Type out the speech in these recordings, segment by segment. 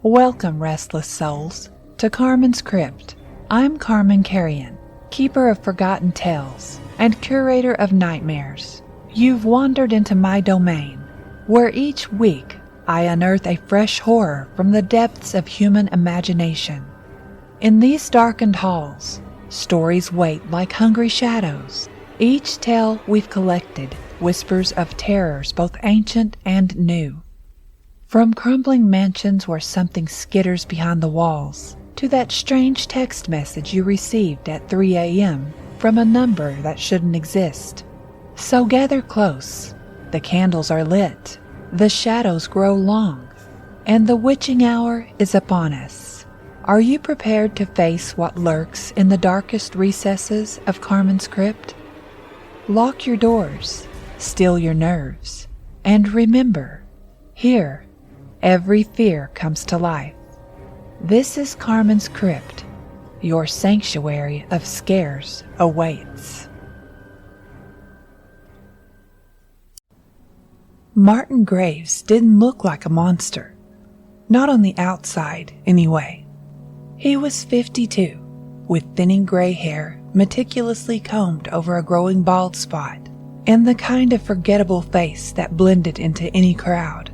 Welcome, restless souls, to Carman's Crypt. I'm Carman, keeper of forgotten tales and curator of nightmares. You've wandered into my domain, where each week I unearth a fresh horror from the depths of human imagination. In these darkened halls, stories wait like hungry shadows. Each tale we've collected whispers of terrors both ancient and new. From crumbling mansions where something skitters behind the walls, to that strange text message you received at 3 a.m. from a number that shouldn't exist. So gather close. The candles are lit, the shadows grow long, and the witching hour is upon us. Are you prepared to face what lurks in the darkest recesses of Carman's Crypt? Lock your doors, still your nerves, and remember, here, every fear comes to life. This is Carman's Crypt. Your sanctuary of scares awaits. Martin Graves didn't look like a monster. Not on the outside, anyway. He was 52, with thinning gray hair meticulously combed over a growing bald spot, and the kind of forgettable face that blended into any crowd.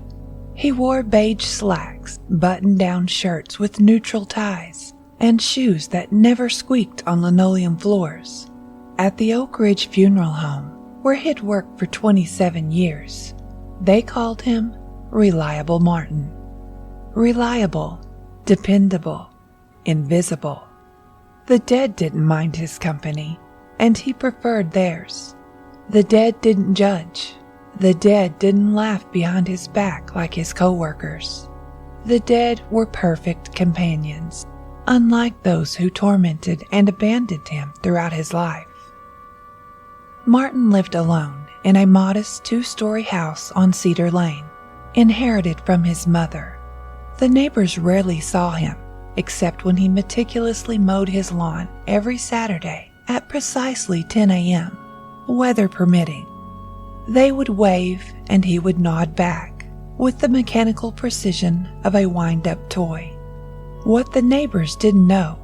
He wore beige slacks, button-down shirts with neutral ties, and shoes that never squeaked on linoleum floors. At the Oakridge Funeral Home, where he'd worked for 27 years, they called him Reliable Martin. Reliable, dependable, invisible. The dead didn't mind his company, and he preferred theirs. The dead didn't judge. The dead didn't laugh behind his back like his co-workers. The dead were perfect companions, unlike those who tormented and abandoned him throughout his life. Martin lived alone in a modest 2-story house on Cedar Lane, inherited from his mother. The neighbors rarely saw him, except when he meticulously mowed his lawn every Saturday at precisely 10 a.m., weather permitting. They would wave and he would nod back with the mechanical precision of a wind-up toy. What the neighbors didn't know,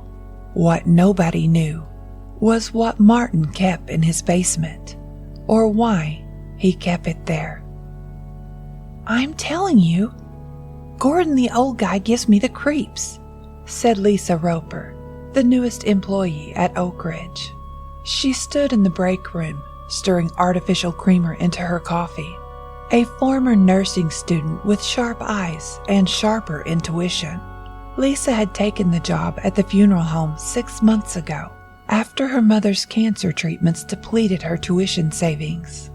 what nobody knew, was what Martin kept in his basement, or why he kept it there. "I'm telling you, Gordon the old guy gives me the creeps," said Lisa Roper, the newest employee at Oakridge. She stood in the break room, stirring artificial creamer into her coffee. A former nursing student with sharp eyes and sharper intuition, Lisa had taken the job at the funeral home 6 months ago, after her mother's cancer treatments depleted her tuition savings.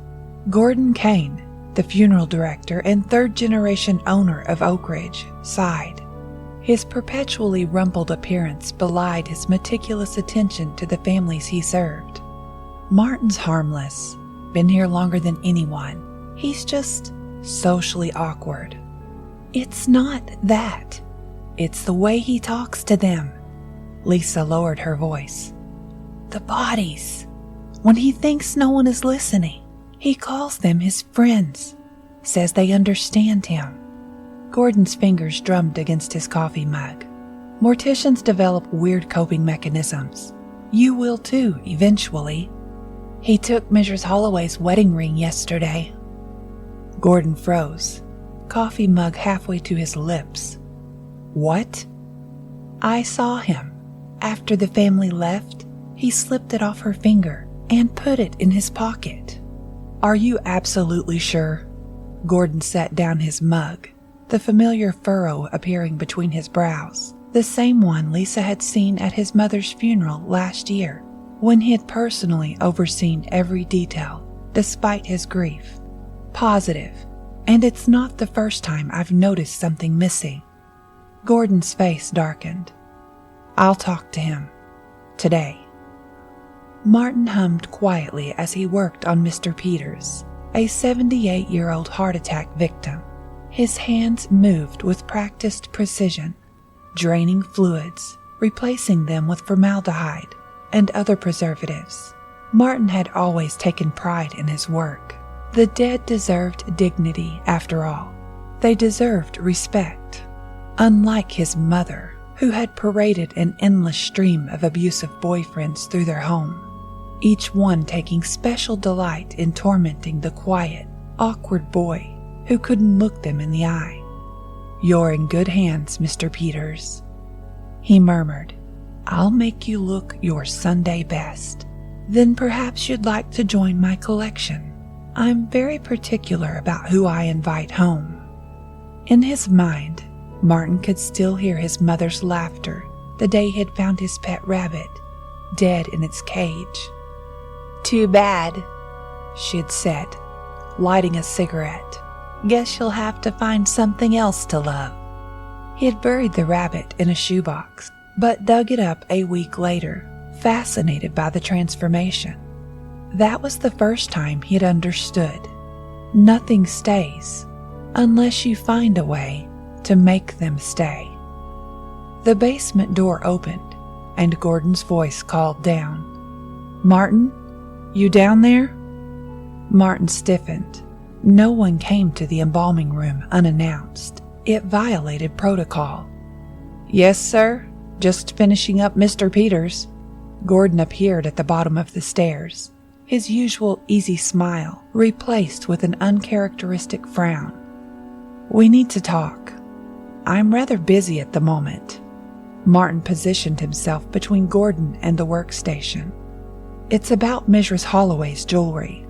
Gordon Kane, the funeral director and third-generation owner of Oakridge, sighed. His perpetually rumpled appearance belied his meticulous attention to the families he served. "Martin's harmless. Been here longer than anyone. He's just socially awkward." "It's not that. It's the way he talks to them." Lisa lowered her voice. "The bodies. When he thinks no one is listening, he calls them his friends. Says they understand him." Gordon's fingers drummed against his coffee mug. "Morticians develop weird coping mechanisms. You will too, eventually. He took Mrs. Holloway's wedding ring yesterday." Gordon froze, coffee mug halfway to his lips. "What?" "I saw him. After the family left, he slipped it off her finger and put it in his pocket." "Are you absolutely sure?" Gordon set down his mug, the familiar furrow appearing between his brows, the same one Lisa had seen at his mother's funeral last year, when he had personally overseen every detail, despite his grief. "Positive, and it's not the first time I've noticed something missing." Gordon's face darkened. "I'll talk to him. Today." Martin hummed quietly as he worked on Mr. Peters, a 78-year-old heart attack victim. His hands moved with practiced precision, draining fluids, replacing them with formaldehyde and other preservatives. Martin had always taken pride in his work. The dead deserved dignity, after all. They deserved respect. Unlike his mother, who had paraded an endless stream of abusive boyfriends through their home, each one taking special delight in tormenting the quiet, awkward boy who couldn't look them in the eye. "You're in good hands, Mr. Peters," he murmured. "I'll make you look your Sunday best. Then perhaps you'd like to join my collection. I'm very particular about who I invite home." In his mind, Martin could still hear his mother's laughter the day he had found his pet rabbit, dead in its cage. "Too bad," she'd said, lighting a cigarette. "Guess you'll have to find something else to love." He had buried the rabbit in a shoebox, but dug it up a week later, fascinated by the transformation. That was the first time he had understood. Nothing stays unless you find a way to make them stay. The basement door opened, and Gordon's voice called down, "Martin, you down there?" Martin stiffened. No one came to the embalming room unannounced. It violated protocol. "Yes, sir. Just finishing up Mr. Peters." Gordon appeared at the bottom of the stairs, his usual easy smile replaced with an uncharacteristic frown. "We need to talk. I'm rather busy at the moment." Martin positioned himself between Gordon and the workstation. "It's about Mrs. Holloway's jewelry."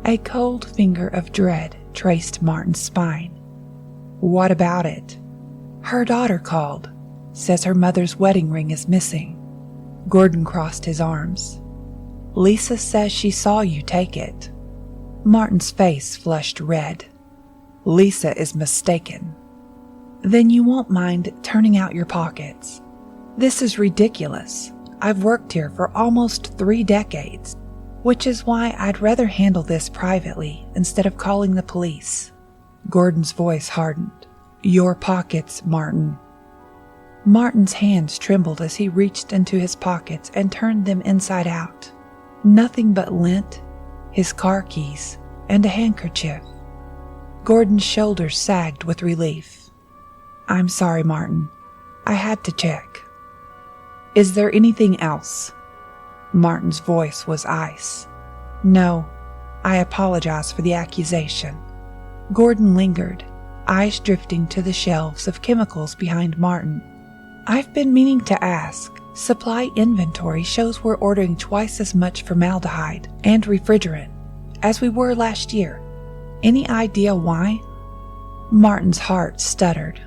A cold finger of dread traced Martin's spine. "What about it?" "Her daughter called. Says her mother's wedding ring is missing." Gordon crossed his arms. "Lisa says she saw you take it." Martin's face flushed red. "Lisa is mistaken." "Then you won't mind turning out your pockets. This is ridiculous. I've worked here for almost 3 decades, which is why I'd rather handle this privately instead of calling the police." Gordon's voice hardened. "Your pockets, Martin." Martin's hands trembled as he reached into his pockets and turned them inside out. Nothing but lint, his car keys, and a handkerchief. Gordon's shoulders sagged with relief. "I'm sorry, Martin. I had to check." "Is there anything else?" Martin's voice was ice. "No, I apologize for the accusation." Gordon lingered, eyes drifting to the shelves of chemicals behind Martin. "I've been meaning to ask. Supply inventory shows we're ordering twice as much formaldehyde and refrigerant as we were last year. Any idea why?" Martin's heart stuttered.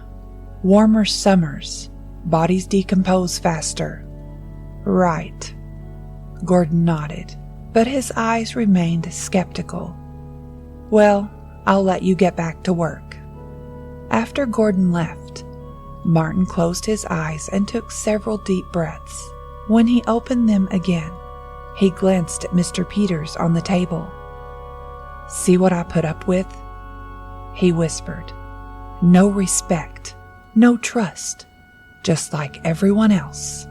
"Warmer summers. Bodies decompose faster." "Right." Gordon nodded, but his eyes remained skeptical. "Well, I'll let you get back to work." After Gordon left, Martin closed his eyes and took several deep breaths. When he opened them again, he glanced at Mr. Peters on the table. "See what I put up with?" he whispered. "No respect, no trust, just like everyone else."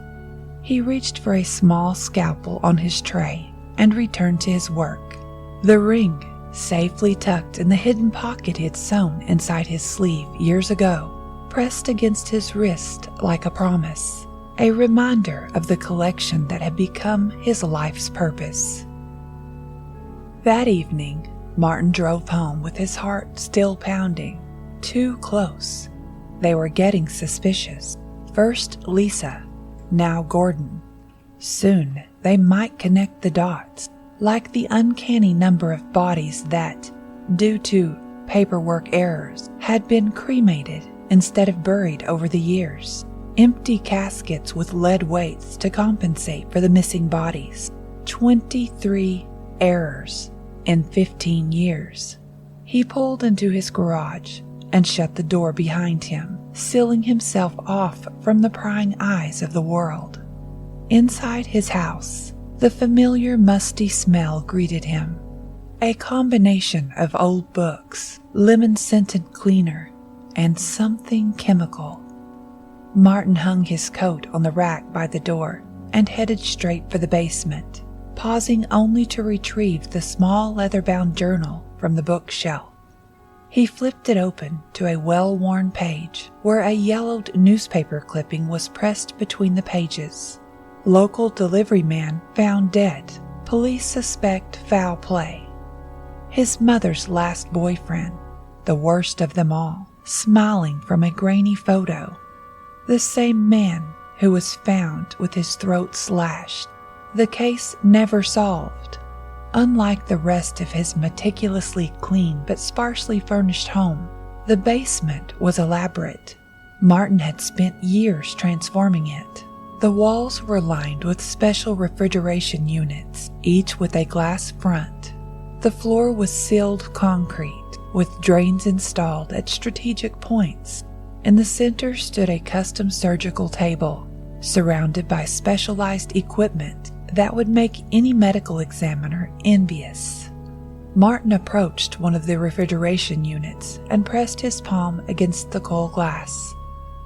He reached for a small scalpel on his tray and returned to his work. The ring, safely tucked in the hidden pocket he had sewn inside his sleeve years ago, pressed against his wrist like a promise, a reminder of the collection that had become his life's purpose. That evening, Martin drove home with his heart still pounding. Too close. They were getting suspicious. First Lisa, now Gordon. Soon they might connect the dots, like the uncanny number of bodies that, due to paperwork errors, had been cremated instead of buried over the years. Empty caskets with lead weights to compensate for the missing bodies. 23 errors in 15 years. He pulled into his garage and shut the door behind him, sealing himself off from the prying eyes of the world. Inside his house, the familiar musty smell greeted him. A combination of old books, lemon-scented cleaner, and something chemical. Martin hung his coat on the rack by the door and headed straight for the basement, pausing only to retrieve the small leather-bound journal from the bookshelf. He flipped it open to a well-worn page where a yellowed newspaper clipping was pressed between the pages. Local delivery man found dead. Police suspect foul play. His mother's last boyfriend, the worst of them all, smiling from a grainy photo. The same man who was found with his throat slashed. The case never solved. Unlike the rest of his meticulously clean but sparsely furnished home, the basement was elaborate. Martin had spent years transforming it. The walls were lined with special refrigeration units, each with a glass front. The floor was sealed concrete, with drains installed at strategic points. In the center stood a custom surgical table, surrounded by specialized equipment that would make any medical examiner envious. Martin approached one of the refrigeration units and pressed his palm against the cold glass.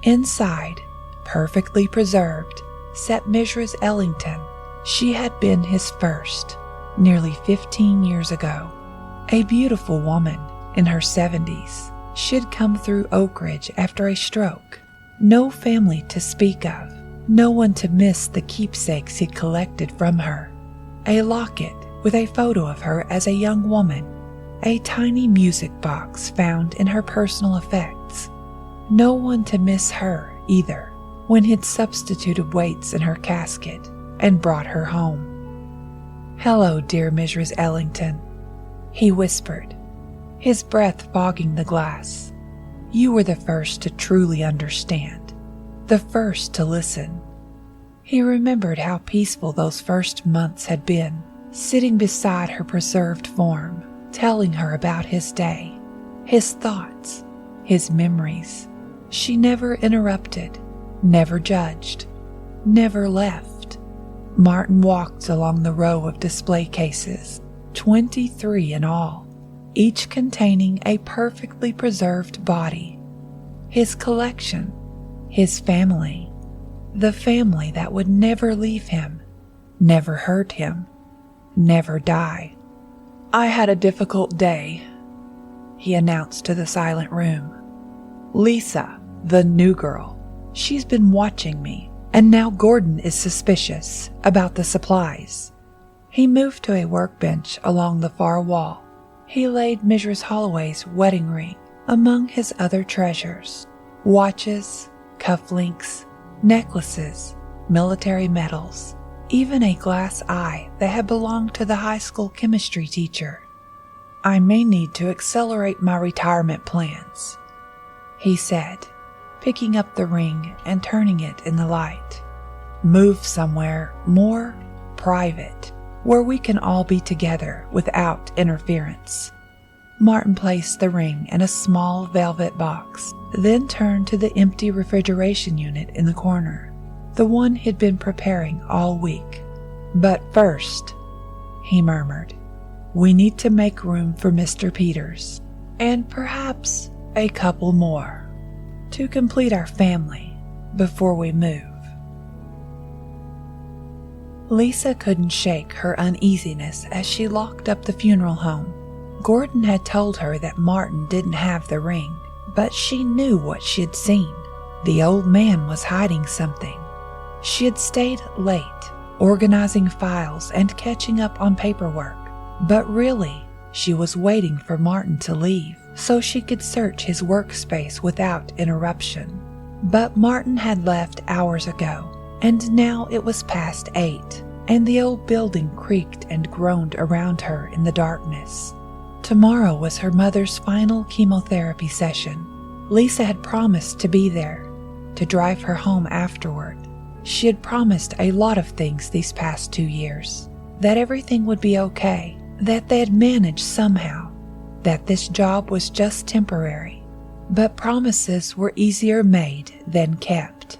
Inside, perfectly preserved, sat Mrs. Ellington. She had been his first, nearly 15 years ago. A beautiful woman in her 70s. She'd come through Oakridge after a stroke. No family to speak of. No one to miss the keepsakes he'd collected from her. A locket with a photo of her as a young woman. A tiny music box found in her personal effects. No one to miss her either when he'd substituted weights in her casket and brought her home. "Hello, dear Mrs. Ellington," he whispered, his breath fogging the glass. "You were the first to truly understand, the first to listen." He remembered how peaceful those first months had been, sitting beside her preserved form, telling her about his day, his thoughts, his memories. She never interrupted, never judged, never left. Martin walked along the row of display cases, 23 in all, each containing a perfectly preserved body. His collection, his family, the family that would never leave him, never hurt him, never die. "I had a difficult day," he announced to the silent room. "Lisa, the new girl, she's been watching me, and now Gordon is suspicious about the supplies." He moved to a workbench along the far wall. He laid Mrs. Holloway's wedding ring among his other treasures: watches, cufflinks, necklaces, military medals, even a glass eye that had belonged to the high school chemistry teacher. "I may need to accelerate my retirement plans," he said, picking up the ring and turning it in the light. "Move somewhere more private, where we can all be together without interference." Martin placed the ring in a small velvet box, then turned to the empty refrigeration unit in the corner, the one he'd been preparing all week. "But first," he murmured, "we need to make room for Mr. Peters, and perhaps a couple more, to complete our family before we move." Lisa couldn't shake her uneasiness as she locked up the funeral home. Gordon had told her that Martin didn't have the ring, but she knew what she'd seen. The old man was hiding something. She had stayed late, organizing files and catching up on paperwork, but really, she was waiting for Martin to leave so she could search his workspace without interruption. But Martin had left hours ago, and now it was past 8, and the old building creaked and groaned around her in the darkness. Tomorrow was her mother's final chemotherapy session. Lisa had promised to be there, to drive her home afterward. She had promised a lot of things these past 2 years, that everything would be okay, that they had managed somehow, that this job was just temporary. But promises were easier made than kept.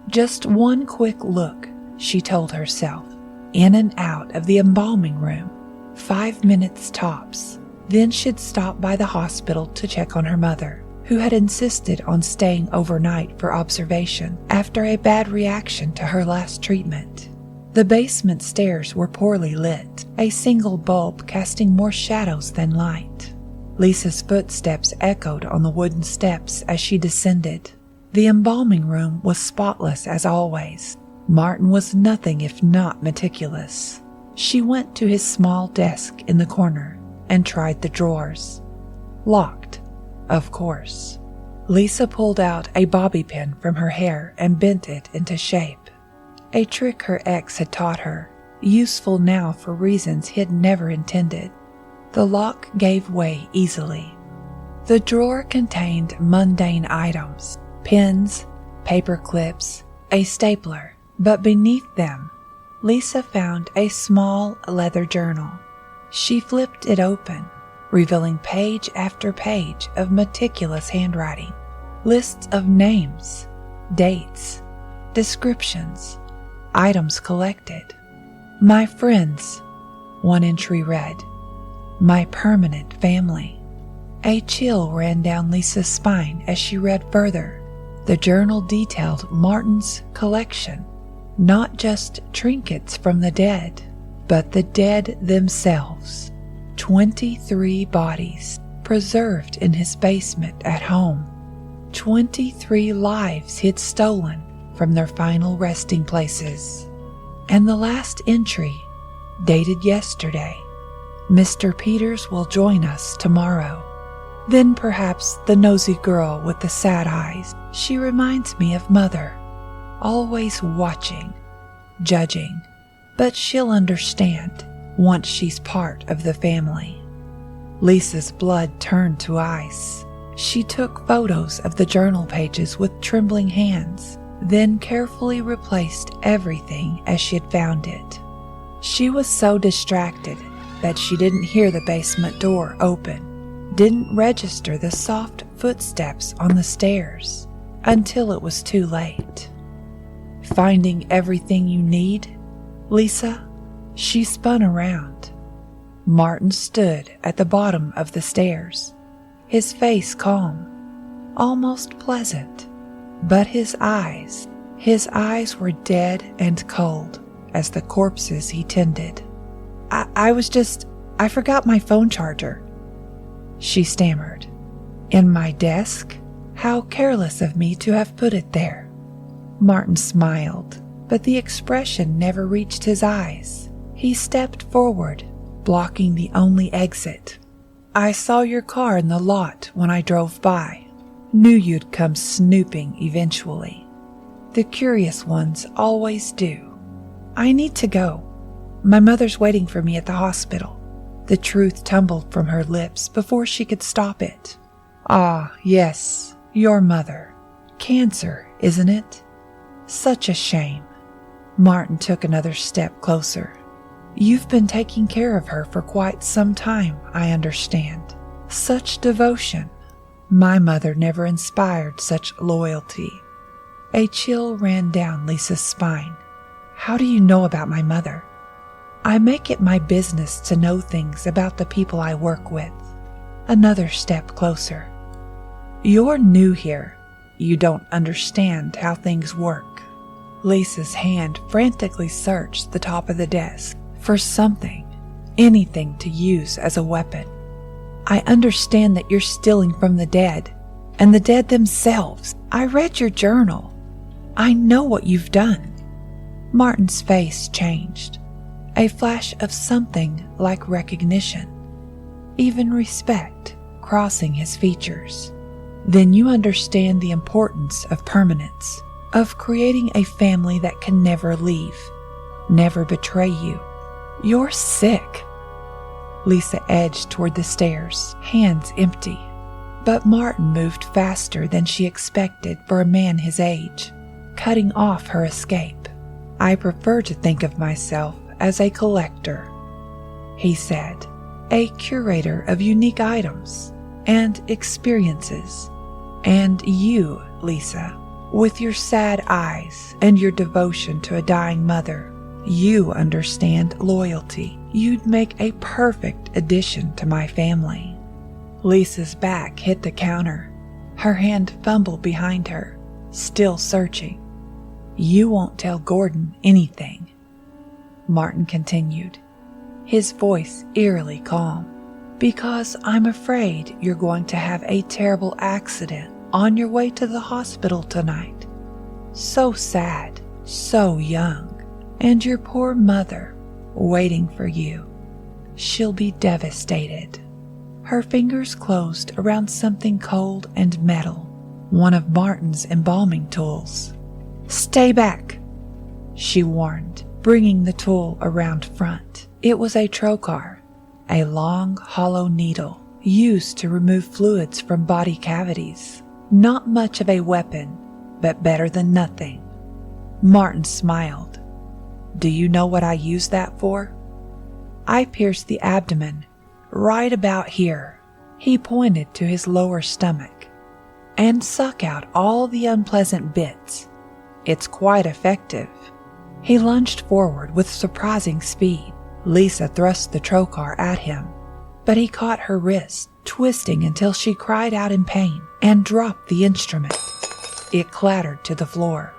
Just one quick look, she told herself, in and out of the embalming room, 5 minutes tops. Then she'd stop by the hospital to check on her mother, who had insisted on staying overnight for observation after a bad reaction to her last treatment. The basement stairs were poorly lit, a single bulb casting more shadows than light. Lisa's footsteps echoed on the wooden steps as she descended. The embalming room was spotless as always. Martin was nothing if not meticulous. She went to his small desk in the corner and tried the drawers. Locked, of course. Lisa pulled out a bobby pin from her hair and bent it into shape. A trick her ex had taught her, useful now for reasons he had never intended. The lock gave way easily. The drawer contained mundane items, pens, paper clips, a stapler, but beneath them, Lisa found a small leather journal. She flipped it open, revealing page after page of meticulous handwriting, lists of names, dates, descriptions, items collected. My friends, one entry read. My permanent family. A chill ran down Lisa's spine as she read further. The journal detailed Martin's collection, not just trinkets from the dead, but the dead themselves. 23 bodies preserved in his basement at home. 23 lives he'd stolen from their final resting places. And the last entry, dated yesterday. Mr. Peters will join us tomorrow. Then perhaps the nosy girl with the sad eyes. She reminds me of Mother, always watching, judging, but she'll understand once she's part of the family. Lisa's blood turned to ice. She took photos of the journal pages with trembling hands, then carefully replaced everything as she had found it. She was so distracted that she didn't hear the basement door open, didn't register the soft footsteps on the stairs until it was too late. Finding everything you need, Lisa? She spun around. Martin stood at the bottom of the stairs, his face calm, almost pleasant, but his eyes were dead and cold as the corpses he tended. I forgot my phone charger, she stammered. In my desk? How careless of me to have put it there. Martin smiled, but the expression never reached his eyes. He stepped forward, blocking the only exit. I saw your car in the lot when I drove by. Knew you'd come snooping eventually. The curious ones always do. I need to go. My mother's waiting for me at the hospital. The truth tumbled from her lips before she could stop it. Ah, yes, your mother. Cancer, isn't it? Such a shame. Martin took another step closer. You've been taking care of her for quite some time, I understand. Such devotion. My mother never inspired such loyalty. A chill ran down Lisa's spine. How do you know about my mother? I make it my business to know things about the people I work with. Another step closer. You're new here. You don't understand how things work. Lisa's hand frantically searched the top of the desk for something, anything to use as a weapon. I understand that you're stealing from the dead, and the dead themselves. I read your journal. I know what you've done. Martin's face changed. A flash of something like recognition, even respect, crossing his features. Then you understand the importance of permanence, of creating a family that can never leave, never betray you. You're sick. Lisa edged toward the stairs, hands empty. But Martin moved faster than she expected for a man his age, cutting off her escape. I prefer to think of myself as a collector, he said, a curator of unique items and experiences. And you, Lisa, with your sad eyes and your devotion to a dying mother, you understand loyalty. You'd make a perfect addition to my family. Lisa's back hit the counter. Her hand fumbled behind her, still searching. You won't tell Gordon anything, Martin continued, his voice eerily calm. Because I'm afraid you're going to have a terrible accident on your way to the hospital tonight. So sad, so young, and your poor mother waiting for you. She'll be devastated." Her fingers closed around something cold and metal, one of Martin's embalming tools. "Stay back," she warned, bringing the tool around front. It was a trocar, a long, hollow needle used to remove fluids from body cavities. Not much of a weapon, but better than nothing. Martin smiled. "Do you know what I use that for?" "I pierce the abdomen, right about here." He pointed to his lower stomach. "And suck out all the unpleasant bits. It's quite effective." He lunged forward with surprising speed. Lisa thrust the trocar at him, but he caught her wrist, twisting until she cried out in pain and dropped the instrument. It clattered to the floor.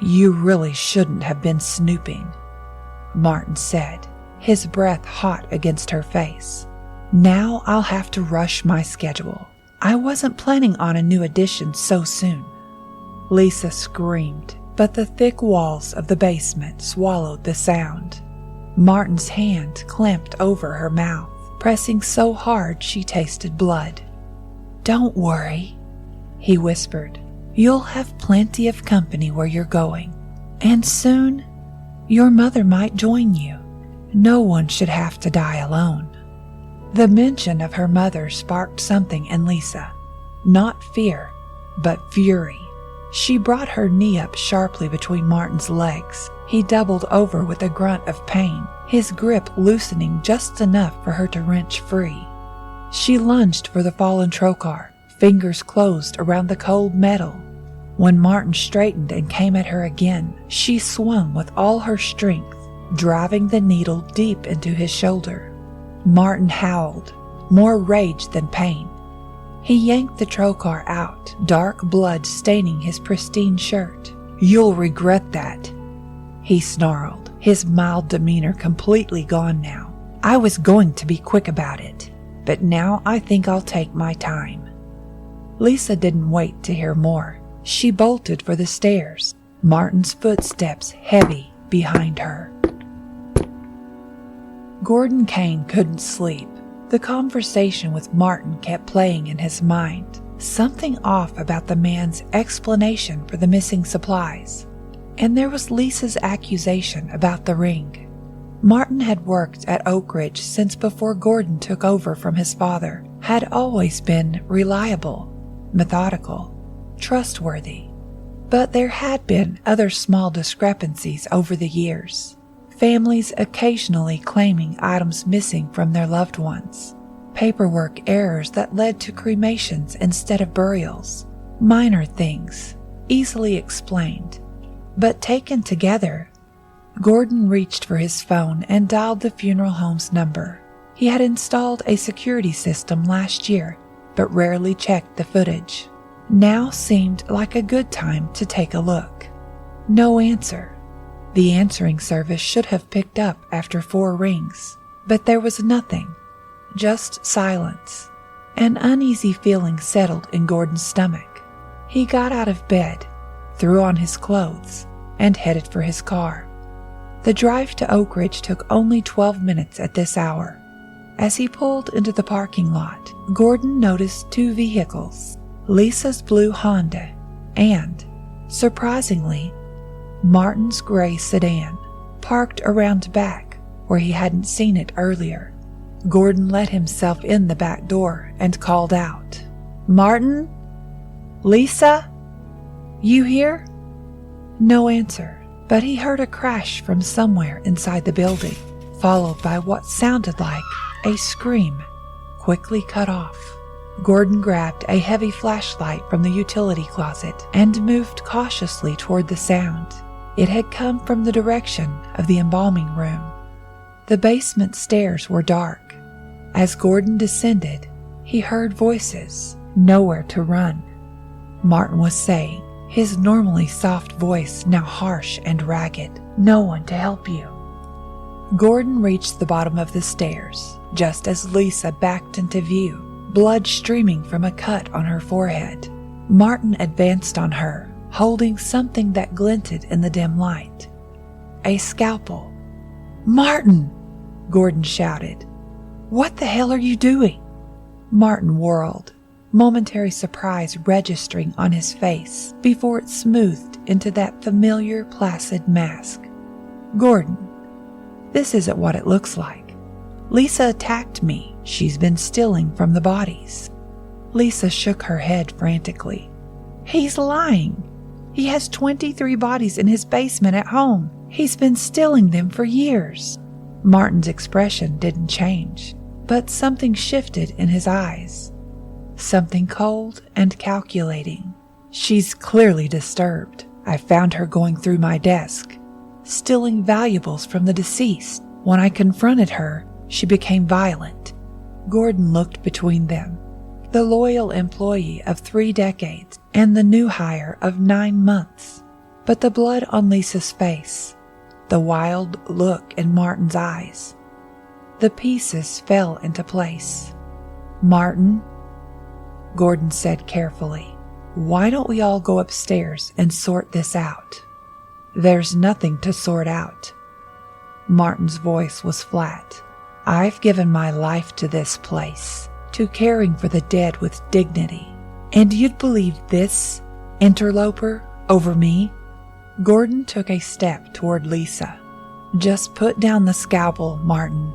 "You really shouldn't have been snooping," Martin said, his breath hot against her face. "Now I'll have to rush my schedule. I wasn't planning on a new edition so soon." Lisa screamed, but the thick walls of the basement swallowed the sound. Martin's hand clamped over her mouth, pressing so hard she tasted blood. "Don't worry," he whispered. "You'll have plenty of company where you're going, and soon your mother might join you. No one should have to die alone." The mention of her mother sparked something in Lisa. Not fear, but fury. She brought her knee up sharply between Martin's legs. He doubled over with a grunt of pain, his grip loosening just enough for her to wrench free. She lunged for the fallen trocar, fingers closed around the cold metal. When Martin straightened and came at her again, she swung with all her strength, driving the needle deep into his shoulder. Martin howled, more rage than pain. He yanked the trocar out, dark blood staining his pristine shirt. "You'll regret that," he snarled, his mild demeanor completely gone now. "I was going to be quick about it, but now I think I'll take my time." Lisa didn't wait to hear more. She bolted for the stairs, Martin's footsteps heavy behind her. Gordon Kane couldn't sleep. The conversation with Martin kept playing in his mind. Something off about the man's explanation for the missing supplies. And there was Lisa's accusation about the ring. Martin had worked at Oakridge since before Gordon took over from his father, had always been reliable, methodical, trustworthy. But there had been other small discrepancies over the years. Families occasionally claiming items missing from their loved ones. Paperwork errors that led to cremations instead of burials. Minor things, easily explained. But taken together, Gordon reached for his phone and dialed the funeral home's number. He had installed a security system last year, but rarely checked the footage. Now seemed like a good time to take a look. No answer. The answering service should have picked up after 4 rings, but there was nothing, just silence. An uneasy feeling settled in Gordon's stomach. He got out of bed, threw on his clothes, and headed for his car. The drive to Oakridge took only 12 minutes at this hour. As he pulled into the parking lot, Gordon noticed 2 vehicles, Lisa's blue Honda and, surprisingly, Martin's gray sedan, parked around back where he hadn't seen it earlier. Gordon let himself in the back door and called out, "Martin? Lisa? You here?" No answer, but he heard a crash from somewhere inside the building, followed by what sounded like a scream, quickly cut off. Gordon grabbed a heavy flashlight from the utility closet and moved cautiously toward the sound. It had come from the direction of the embalming room. The basement stairs were dark. As Gordon descended, he heard voices, nowhere to run. Martin was saying, his normally soft voice now harsh and ragged, "No one to help you." Gordon reached the bottom of the stairs, just as Lisa backed into view, blood streaming from a cut on her forehead. Martin advanced on her, holding something that glinted in the dim light. A scalpel. "Martin!" Gordon shouted. "What the hell are you doing?" Martin whirled, momentary surprise registering on his face before it smoothed into that familiar placid mask. "Gordon, this isn't what it looks like. Lisa attacked me. She's been stealing from the bodies." Lisa shook her head frantically. "He's lying. He has 23 bodies in his basement at home. He's been stealing them for years." Martin's expression didn't change, but something shifted in his eyes. Something cold and calculating. "She's clearly disturbed. I found her going through my desk, stealing valuables from the deceased. When I confronted her, she became violent." Gordon looked between them. The loyal employee of 3 decades and the new hire of 9 months. But the blood on Lisa's face, the wild look in Martin's eyes, the pieces fell into place. "Martin," Gordon said carefully, "why don't we all go upstairs and sort this out?" "There's nothing to sort out." Martin's voice was flat. "I've given my life to this place, to caring for the dead with dignity. And you'd believe this interloper over me?" Gordon took a step toward Lisa. "Just put down the scalpel, Martin."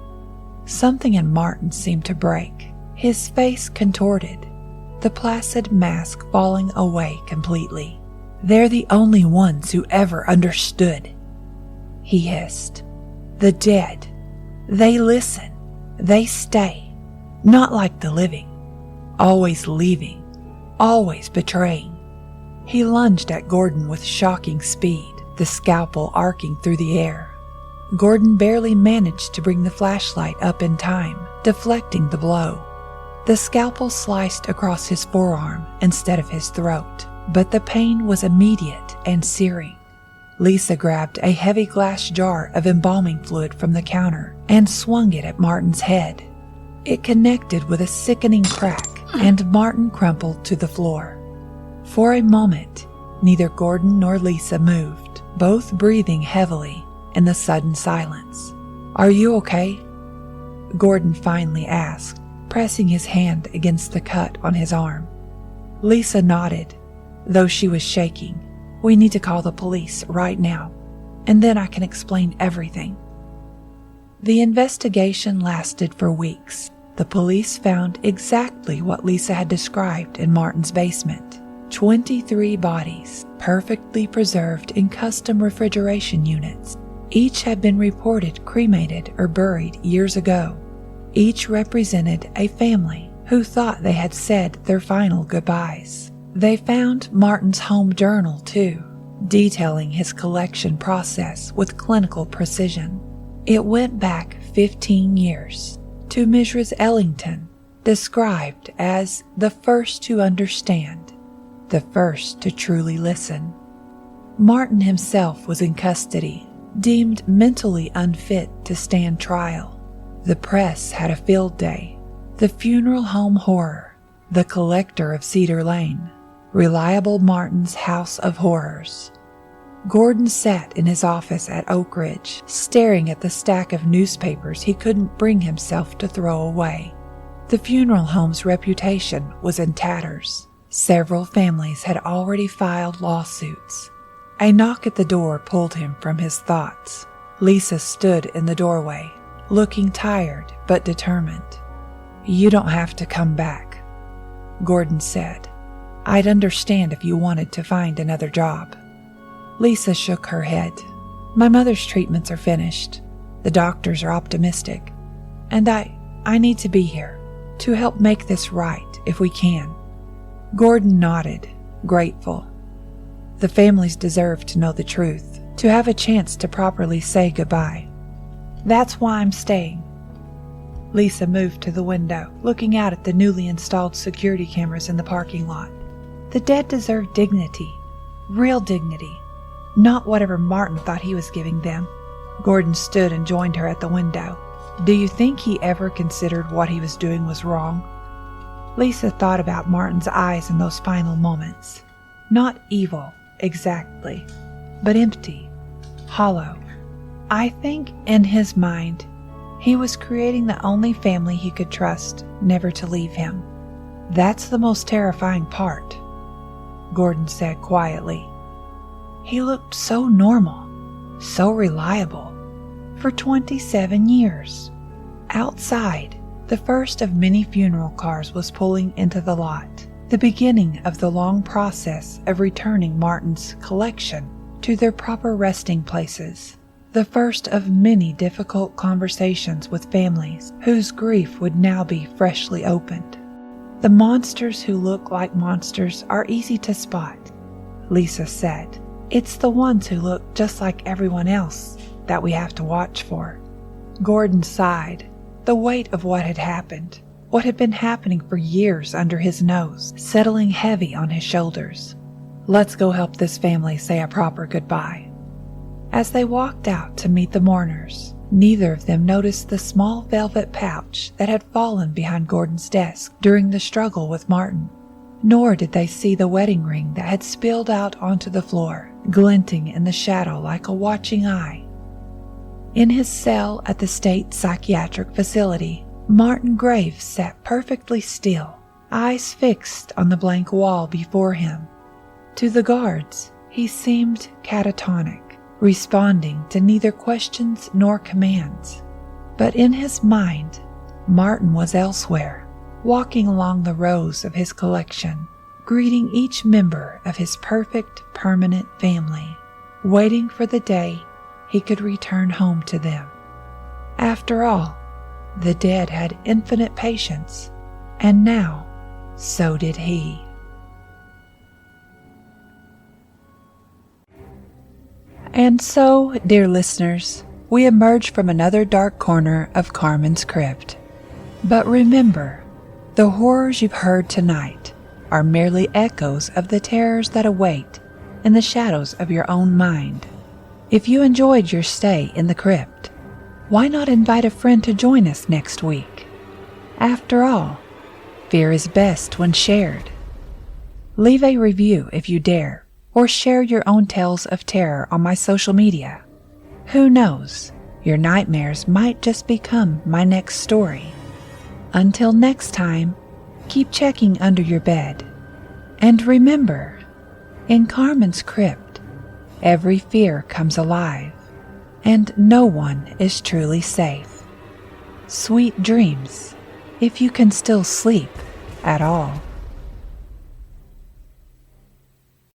Something in Martin seemed to break. His face contorted, the placid mask falling away completely. "They're the only ones who ever understood," he hissed. "The dead. They listen. They stay. Not like the living. Always leaving. Always betraying." He lunged at Gordon with shocking speed, the scalpel arcing through the air. Gordon barely managed to bring the flashlight up in time, deflecting the blow. The scalpel sliced across his forearm instead of his throat, but the pain was immediate and searing. Lisa grabbed a heavy glass jar of embalming fluid from the counter and swung it at Martin's head. It connected with a sickening crack, and Martin crumpled to the floor. For a moment, neither Gordon nor Lisa moved, both breathing heavily in the sudden silence. "Are you okay?" Gordon finally asked, pressing his hand against the cut on his arm. Lisa nodded, though she was shaking. "We need to call the police right now, and then I can explain everything." The investigation lasted for weeks. The police found exactly what Lisa had described in Martin's basement. 23 bodies, perfectly preserved in custom refrigeration units. Each had been reported cremated or buried years ago. Each represented a family who thought they had said their final goodbyes. They found Martin's home journal too, detailing his collection process with clinical precision. It went back 15 years to Mrs. Ellington, described as the first to understand, the first to truly listen. Martin himself was in custody, deemed mentally unfit to stand trial. The press had a field day. The funeral home horror, the collector of Cedar Lane, reliable Martin's house of horrors. Gordon sat in his office at Oakridge, staring at the stack of newspapers he couldn't bring himself to throw away. The funeral home's reputation was in tatters. Several families had already filed lawsuits. A knock at the door pulled him from his thoughts. Lisa stood in the doorway, looking tired but determined. "You don't have to come back," Gordon said. "I'd understand if you wanted to find another job." Lisa shook her head. "My mother's treatments are finished. The doctors are optimistic. And I need to be here to help make this right if we can." Gordon nodded, grateful. The families deserve to know the truth, to have a chance to properly say goodbye. "That's why I'm staying." Lisa moved to the window, looking out at the newly installed security cameras in the parking lot. The dead deserve dignity, real dignity, not whatever Martin thought he was giving them. Gordon stood and joined her at the window. Do you think he ever considered what he was doing was wrong? Lisa thought about Martin's eyes in those final moments. Not evil, exactly, but empty, hollow. I think in his mind, he was creating the only family he could trust never to leave him. That's the most terrifying part, Gordon said quietly. He looked so normal, so reliable, for 27 years. Outside, the first of many funeral cars was pulling into the lot, the beginning of the long process of returning Martin's collection to their proper resting places, the first of many difficult conversations with families whose grief would now be freshly opened. The monsters who look like monsters are easy to spot, Lisa said. It's the ones who look just like everyone else that we have to watch for. Gordon sighed. The weight of what had happened, what had been happening for years under his nose, settling heavy on his shoulders. Let's go help this family say a proper goodbye. As they walked out to meet the mourners, neither of them noticed the small velvet pouch that had fallen behind Gordon's desk during the struggle with Martin, nor did they see the wedding ring that had spilled out onto the floor, glinting in the shadow like a watching eye. In his cell at the state psychiatric facility, Martin Graves sat perfectly still, eyes fixed on the blank wall before him. To the guards, he seemed catatonic, responding to neither questions nor commands. But in his mind, Martin was elsewhere, walking along the rows of his collection, greeting each member of his perfect, permanent family, waiting for the day he could return home to them. After all, the dead had infinite patience, and now so did he. And so, dear listeners, we emerge from another dark corner of Carman's Crypt. But remember, the horrors you've heard tonight are merely echoes of the terrors that await in the shadows of your own mind. If you enjoyed your stay in the crypt, why not invite a friend to join us next week? After all, fear is best when shared. Leave a review if you dare, or share your own tales of terror on my social media. Who knows, your nightmares might just become my next story. Until next time, keep checking under your bed. And remember, in Carman's Crypt, every fear comes alive, and no one is truly safe. Sweet dreams, if you can still sleep at all.